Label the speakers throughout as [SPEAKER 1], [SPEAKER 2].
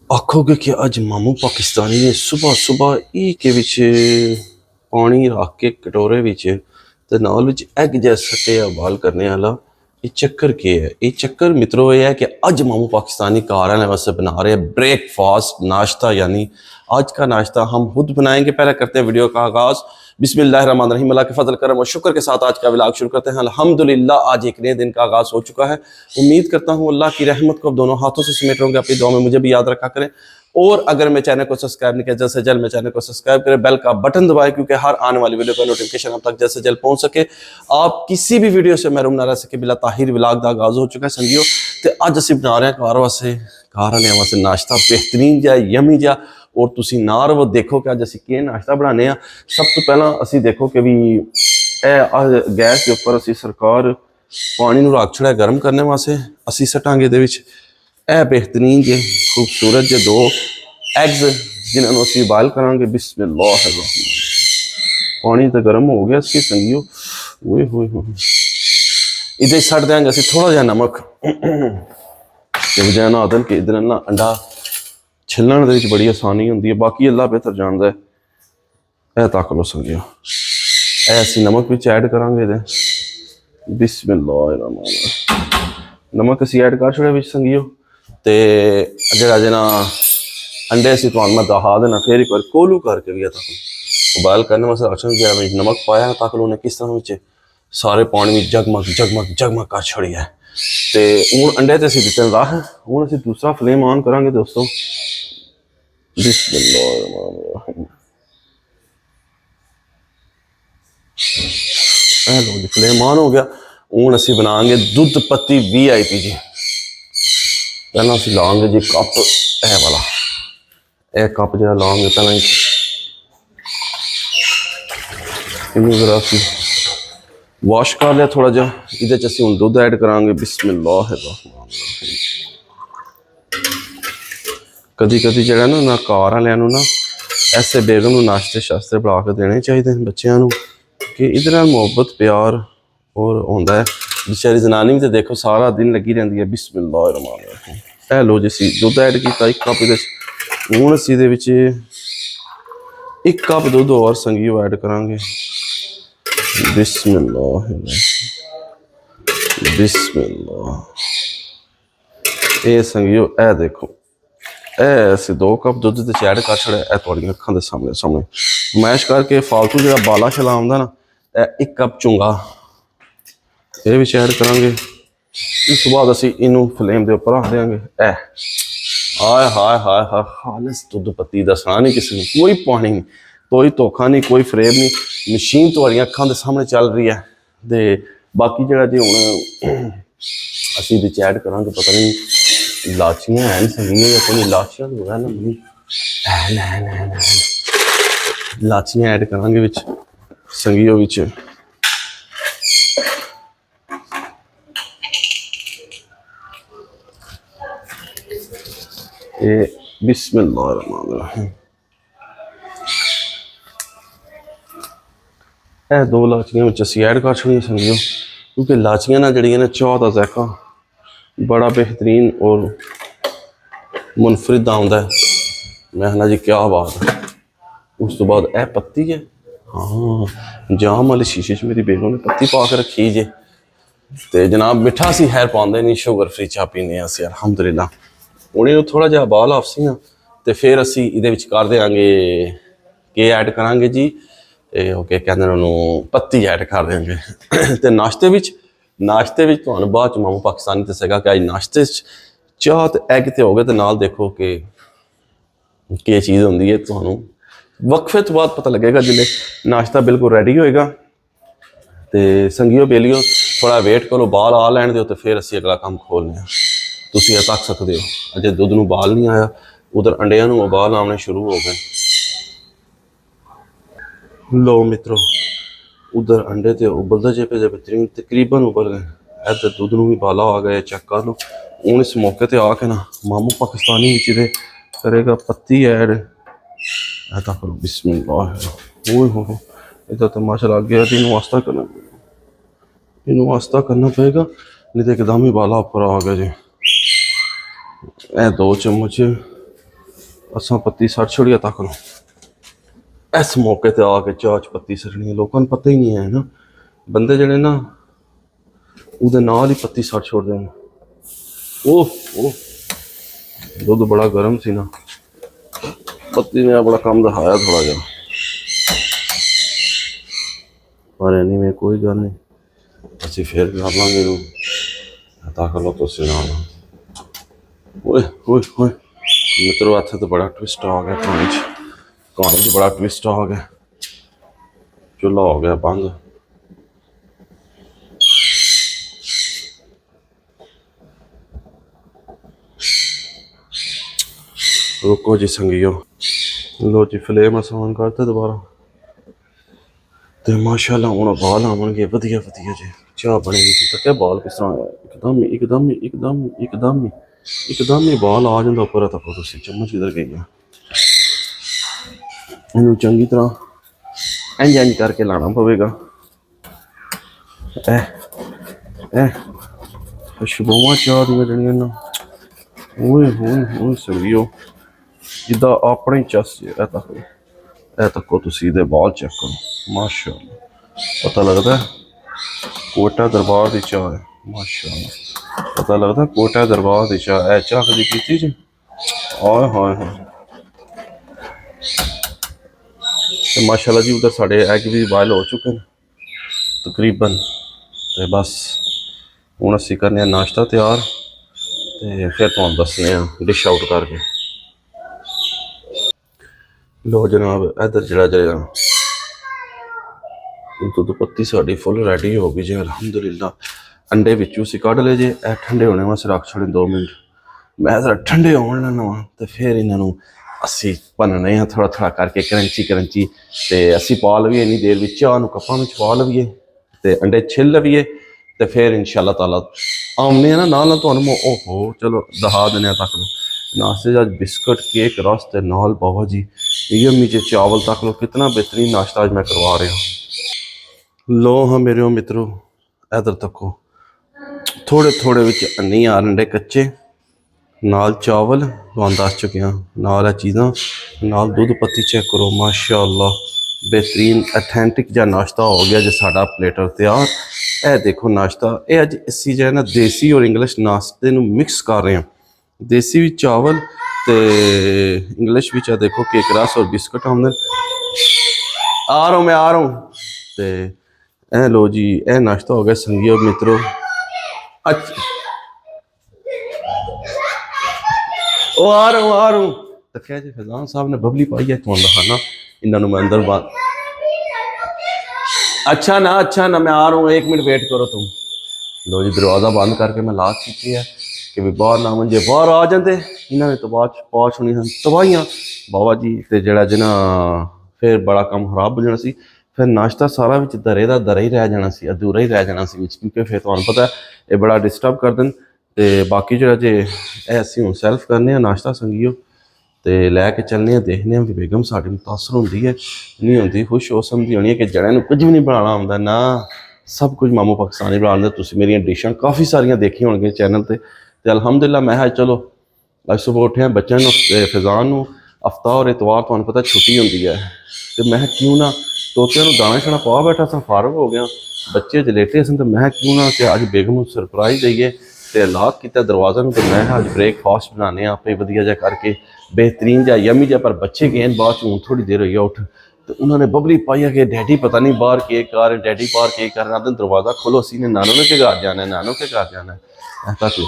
[SPEAKER 1] आखोगे कि अज मामू पाकिस्तानी ने सुबह सुबह ई के विच पानी रख के कटोरे विच ते नाल विच एग जैसा के उबाल करने वाला ये चक्कर के है। ये चक्कर मित्रों ये है कि अज मामू पाकिस्तानी कार वाले वास्ते बना रहे हैं ब्रेकफास्ट नाश्ता, यानी आज का नाश्ता हम खुद बनाएंगे। पहले करते हैं वीडियो का आगाज बिस्मिल्लाहिर्रहमानिर्रहीम, अल्लाह के फजल करम और शुक्र के साथ आज का व्लॉग शुरू करते हैं। अल्हम्दुलिल्लाह आज एक नए दिन का आगाज हो चुका है। उम्मीद करता हूँ अल्लाह की रहमत को दोनों हाथों से समेट रहोगे। अपनी दुआ में मुझे भी याद रखा करें और अगर मैं चैनल को सब्सक्राइब नहीं किया जल्द से जल्द मैं चैनल को सब्सक्राइब करें, बेल का बटन दबाएं क्योंकि हर आने वाली वीडियो का नोटिफिकेशन आप तक जल्द से जल्द पहुंच सके, आप किसी भी वीडियो से महरूम ना रह सके। बिला ताहिर व्लॉग का आगाज हो चुका है संगियो ते अज असीं बना रहे हैं कार वास्ते नाश्ता बेहतरीन जा यमी जा। और तुसी ना रहो देखो कि अज असीं की नाश्ता बनाने आ। सब तो पहला असीं देखो कि भी गैस के उपर असीं सरकार पानी नूं रख छड़ा गर्म करने वास्ते असीं सटांगे इहदे विच ए बेहतरीन जे खूबसूरत जे दो एग्स जिन्होंने असीं बॉयल करांगे। बिस्मिल्लाहिर्रहमान, पानी तो गर्म हो गया इसकी संगियो, ओए होए होए। इधर छड़ देंगे असीं थोड़ा जिहा नमक वजह ना आदन कि इधर ना अंडा छिलण दे विच बड़ी आसानी होंदी है, बाकी अल्लाह बेहतर जानदा है। तक लो संगियो ए असीं नमक विच ऐड करांगे इहदे। बिस्मिल्लाहिर्रहमान, नमक असीं ऐड कर छड़े विच संगियो ते जिहड़ा जना अंडे असीं तुहानूं मैं दहा देना फिर एक बार कोलू करके भी तक उबाल करने वास्ते रखना। जिहड़ा नमक पाया तक लो ने किस तरह विच सारे पानी में जगमग जगमग जगमग कर छड़ी है। तो हूँ अंडे तो असीं दित्ते रह हूँ असीं दूसरा फ्लेम ऑन करांगे दोस्तों। बिस्मिल्लाहिर्रहमानिर्रहीम, लो जी फ्लेम ऑन हो गया। हूँ असीं बनाएंगे दुध पत्ती VIP जी। पहला असीं लाएंगे जी कप ए वाला, ए कप जो लाएंगे पहला इनू जरा असीं वॉश कर लिया थोड़ा जा। इहदे च असीं हुण दुध ऐड करांगे। बिस्मिल्लाहिर्रहमानिर्रहीम। कदी कदी जिहड़ा ना कार वालियां नूं ना ऐसे बेगम नूं नाश्ते शास्ते बना के देने चाहिए बच्चों नूं कि इहदे नाल मुहब्बत प्यार और होंदा है। बेचारी जनानी भी तो देखो सारा दिन लगी रहिंदी है। बिस्मिल्लाहिर्रहमानिर्रहीम, ए लो जी असीं दुध ऐड किया एक कप इहदे च। हुण असीं इहदे विच एक कप दुध और संगियो ऐड करांगे। बिस्मिल्लाह बिस्मिल्लाह, ये संगियो ए देखो ऐसे 2 कप दुध दे ऐड कर छड़े। ए तुहाडीआं अखां दे सामने सामने मैश करके फालतू जो बाला छला आउंदा ना एक कप चुंगा ये विच ऐड करांगे। इस बाद असीं इनू फ्लेम दे उपर रख देंगे। ए हाय हाय हाय हाय खालिस दुध पत्ती दसना नहीं किसी ने, कोई पानी नहीं, कोई धोखा नहीं, कोई फ्रेब नहीं, मशीन तुहाडीआं अखां दे सामने चल रही है। ते बाकी जिहड़ा जी हुण असीं विच ऐड करांगे पता नहीं इलाचियां हैं संगियां या कोई इलाचियां तो है ना मम्मी इलाचियां ऐड करांगे विच संगियो विच। ये बिस्मिल्लाहिर्रहमानिर्रहीम, ए 2 इलाचियां विच असीं ऐड कर छड़ियां संगियो क्योंकि इलाचियां ना जड़ियां ने चाह दा जायका बड़ा बेहतरीन और मुनफरिद आउंदा है। मैं कहना जी क्या बात है। उस तो बाद ए पत्ती है, हाँ जाम वाली शीशे च मेरी बेगम ने पत्ती पा के रखी जे। तो जनाब मिठा असीं खैर पाउंदे नहीं, शुगर फ्री चाह पीने असीं अल्हम्दुलिल्लाह। उन्हें थोड़ा जिहा बाल आपसी तो फिर असीं इहदे विच कर देंगे के ऐड करांगे जी ओके कहते हैं उन्होंने पत्ती ऐड कर देंगे। तो नाश्ते विच तुहानूं बाद च मामू पाकिस्तानी दसेगा कि अज नाश्ते चाह तो एग तो हो गए तो नाल देखो कि चीज़ होंदी है। तुहानूं वक्फे तो बाद पता लगेगा जिले नाश्ता बिल्कुल रेडी होएगा। तो संगियो बेलियो थोड़ा वेट करो बाल आ लैण दिओ तो फिर असीं अगला काम खोलने। तुसीं ये तक सकते हो अजे दुध नूं बाल नहीं आया, उधर अंडियां नूं उबाल आने शुरू हो गए। लो मित्रों उधर अंडे तो उबलते जे पे बेहतरीन तकरीबन उबल गए। इधर दुध नूं भी बाला आ गया चेक कर लो। हूँ इस मौके पर आके ना मामू पाकिस्तानी विच करेगा पत्ती ऐड। ऐसा करो बिस्मिल्लाह, ओए हो इधर तो माशाल्लाह गया। इनू आस्ता करना पड़ेगा नहीं तो एकदम ही बाला ऊपर आ गया जी। ए 2 चम्मच असां पत्ती सड़ छोड़ी तक लो इस मौके ते आके चाह च पत्ती सड़नी है, लोगों को पता ही नहीं है ना, बंदे जड़े ना उहदे नाल ही पत्ती सड़ छोड़ते हैं। ओह दुध बड़ा गर्म सी ना, पत्ती ने बड़ा कम दिखाया थोड़ा जा, पर एनी में कोई गल नहीं, असी फिर कर लांगे इनू तक लो तुसी नाल। ओए ओए ओए मित्रों इत्थे तो बड़ा ट्विस्ट आ गया कहानी च बड़ा ट्विस्ट आ गया, चूल्हा हो गया बंद। रुको जी संगियो, लो जी फ्लेम आसान करते दोबारा, तो माशाल्लाह हुण बाल आवेंगे वधिया वधिया जी, चाह बनेगी जी। तो क्या बाल किस तरह एकदम एकदम एकदम एकदम एकदम ही बाल आ जाता उपर तको, तुम चम्मच किधर गई है, इनू चंगी तरह इंज इंज करके लाना पवेगा। खुशबुआं चाह दी जड़ियां ना, ओए होए होए संगियो जिदा अपने चस तको तुसी इहदे बाल चेक करो माशाल्लाह, पता लगता है कोटा दरबार की चाह है माशाल्लाह, पता लगता कोटा दरबार की चाह है। चाह कभी पीती जी? हाय हाय हाय, तो माशाल्लाह जी उधर साढ़े एग भी बॉयल हो चुके हैं तकरीबन, तो बस हूँ असी करने नाश्ता तैयार, तो फिर तुम दसने डिश आउट करके। लो जनाब इधर जरा जरा दुध पत्ती साड़ी फुल रेडी हो गई जी अलहमदुलिल्लाह। अंडे विचों असीं कढ़ ले जे, ठंडे होने वास्ते रख छोड़े 2 मिनट, मैं जरा ठंडे होने लैना वा, तो फिर इन्हों असी भनने हैं थोड़ा थोड़ा करके क्रंची क्रंची, तो असी पा लवीए इन्नी देर में चाह कप्पां में पा लवीए, तो अंडे छिल लवीए, तो फिर इंशाअल्लाह ताला आमने ना नाल तुहानूं ओहो चलो दहा देने तक लो नाश्ते अज बिस्कुट केक रस ते नाल बाबा जी यम्मी जे चावल तक लो, कितना बेहतरीन नाश्ता अज मैं करवा रहा। लो हाँ मेरे मित्रों इधर तको थोड़े थोड़े विच अन्नी अंडे कच्चे नाल चावल तुहानूं दस चुके हैं, नाल चीज़ां नाल दुध पत्ती चेक करो माशाअल्लाह, बेहतरीन अथेंटिक जा नाश्ता हो गया जो साडा प्लेटर तैयार। ए देखो नाश्ता ये अज असी जो है ना देसी और इंग्लिश नाश्ते नूं मिक्स कर रहे हैं, देसी भी चावल तो इंग्लिश भी देखो केक रस और बिस्कुट आमदन आ रहा हूँ मैं आ रहा हूँ, तो ए लो जी ए नाश्ता हो गया संगियो मित्रों। अच्छा ओ आ रहा हूँ तो क्या जी फैजान साहब ने बबली पाई है तुम दिखाना इन्होंने मैं अंदर बात, अच्छा ना मैं आ रहा हूँ 1 मिनट वेट करो तुम। लो जी दरवाज़ा बंद करके मैं ला चुकी है कि भी बाहर ना मंजे बाहर आ जाते, इन्होंने तो बाद पहुँच होनी तबाहियाँ बाबा जी, तो जरा जना फिर बड़ा काम खराब हो जाना सी, फिर नाश्ता सारा विच दरे दा दरा ही रह जाना सी, अधूरा ही रह जाना सी विच, क्योंकि फिर तुहानूं पता है ये बड़ा डिस्टर्ब कर देन। तो बाकी जो जे असीं हुण सैल्फ करने नाश्ता संगियो, तो लैके चलने देखने भी बेगम साड़ी मुतासर होंगी है नहीं होंगी, खुश हो समझी होनी है कि जड़े नूं कुछ भी नहीं बनाना आउंदा ना, सब कुछ मामू पाकिस्तानी बनाते। तुसीं मेरियां डिशां काफ़ी सारियां देखी होणगियां चैनल पर, तो अलहमदुलिल्लाह मैं चलो अज सुबह उठे बच्चों फिजान नूं हफ्ता और इतवार तुहानूं पता छुट्टी होंदी है, तो मैं क्यों ना तोतियां नूं दाना शाना पा बैठा सा, फारग हो गया बच्चे ज लेटे सन, तो मैं क्यों ना कि अज बेगम नूं सरप्राइज़ देइए, तो लॉक किया दरवाज़ा नूं, तो मैं अज ब्रेकफास्ट बनाने आपे वधिया जा करके बेहतरीन जा यमी जा, पर बच्चे गए बाद चूँ थोड़ी देर हुई उठ, तो उन्होंने बबली पाई है कि डैडी पता नहीं बाहर के कर रहे, डैडी बाहर के कर रहे, दरवाज़ा खोलो असी ने नानू ने के घर जाना है, नानू के घर जाना है ऐसा क्यों,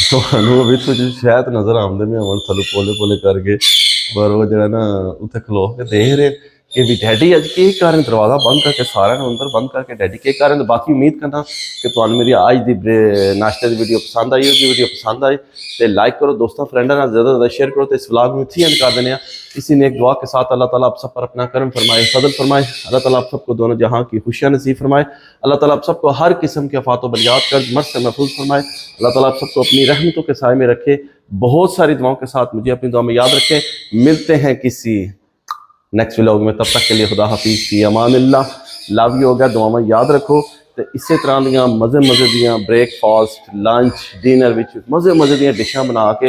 [SPEAKER 1] तो अभी तो शायद नज़र आमदे में अमन थलू पोले पोले करके, पर वो जो है ना उत्थे खलो के देख रहे कि भी डैडी अज के कर रहे, दरवाज़ा बंद करके सारे अंदर बंद करके डैडी के कर रहे। बाकी उम्मीद करना कि तुहानूं मेरी अज की नाश्ते की वीडियो पसंद आई होगी, वीडियो पसंद आई तो लाइक करो, दोस्तों फ्रेंडों नाल ज़्यादा ज़्यादा शेयर करो, तो इस व्लॉग में इत्थे एंड कर देने। इसी ने एक दुआ के साथ अल्लाह ताला आप सब पर अपना करम फरमाए, फजल फरमाए, अल्लाह ताला आप सबको दोनों जहाँ की खुशियाँ नसीब फरमाए, अल्लाह ताला आप सबको हर किस्म के आफात व बलियात कर्ज मर्ज से महफूज फरमाए, अल्लाह ताला आप सबको अपनी रहमतों के साए में रखे। बहुत सारी दुआओं के साथ मुझे अपनी दुआ में याद रखें, मिलते हैं किसी नेक्स्ट व्लॉग में, तब तक के लिए खुदा हाफिज़ फी अमानिल्लाह, लव यू हो गया, दुआ में याद रखो। तो इस तरह दियाँ मज़े मज़े दियाँ ब्रेकफास्ट लंच डिनर विच मज़े मज़े दियाँ डिशां बना के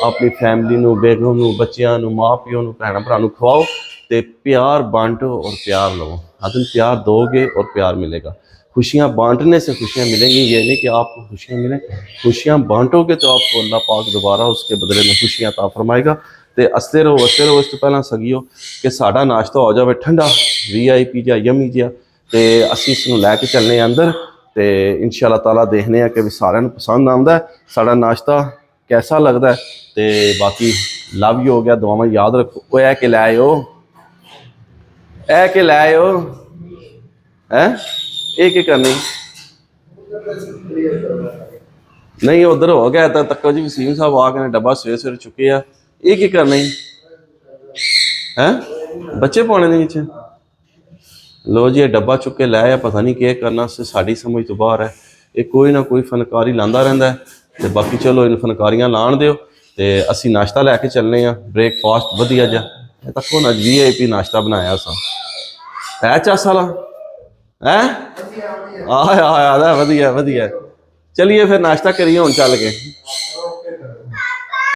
[SPEAKER 1] ਆਪਣੀ ਫੈਮਿਲੀ ਨੂੰ, ਬੇਗਮ ਨੂੰ, ਬੱਚਿਆਂ ਨੂੰ, ਮਾਂ ਪਿਓ ਨੂੰ, ਭੈਣਾਂ ਭਰਾ ਨੂੰ ਖਵਾਓ ਤੇ प्यार बांटो और प्यार लो। आदम प्यार दोगे और प्यार मिलेगा। खुशियाँ बांटने से खुशियाँ मिलेंगी, ये नहीं कि आपको खुशियाँ मिलें। खुशियाँ बांटोगे तो आपको अल्लाह पाक दोबारा उसके बदले में खुशियाँ अता फरमाएगा। तो हसते रहो हसते रहो। इस तो पहला सगियो कि साडा नाश्ता हो जाए ठंडा VIP जिहा यमी जिहा, तो असीं इसनूं लैके चलने अंदर, तो इंशाअल्लाह ताला देखने कि भी सारिਆਂ ਨੂੰ पसंद आउंदा साडा नाश्ता कैसा लगता है। तो बाकी लव यू हो गया, दुआवां याद रखो। ओए ऐ के लै आयो, ऐ के लै आयो है, ये की करनी नहीं उधर हो गया। तो तक्को जी वसीम साहब आ गए, डब्बा सवेरे सवेरे चुके आ, ये की करना है, बच्चे पाने नहीं नीचे। लो जी ये डब्बा चुक के लै आया, पता नहीं क्या करना, साड़ी समझ तो बाहर है। ये कोई ना कोई फनकारी लांदा रहिंदा है, तो बाकी चलो इन फनकारियां लाण दिओ। तो असी नाश्ता लैके चलने ब्रेकफास्ट वधिया जिहा। तक्को ना VIP नाश्ता बनाया सा है, चास वाला है, आया आया वधिया वधिया। चलिए फिर नाश्ता करिए हुण चल के।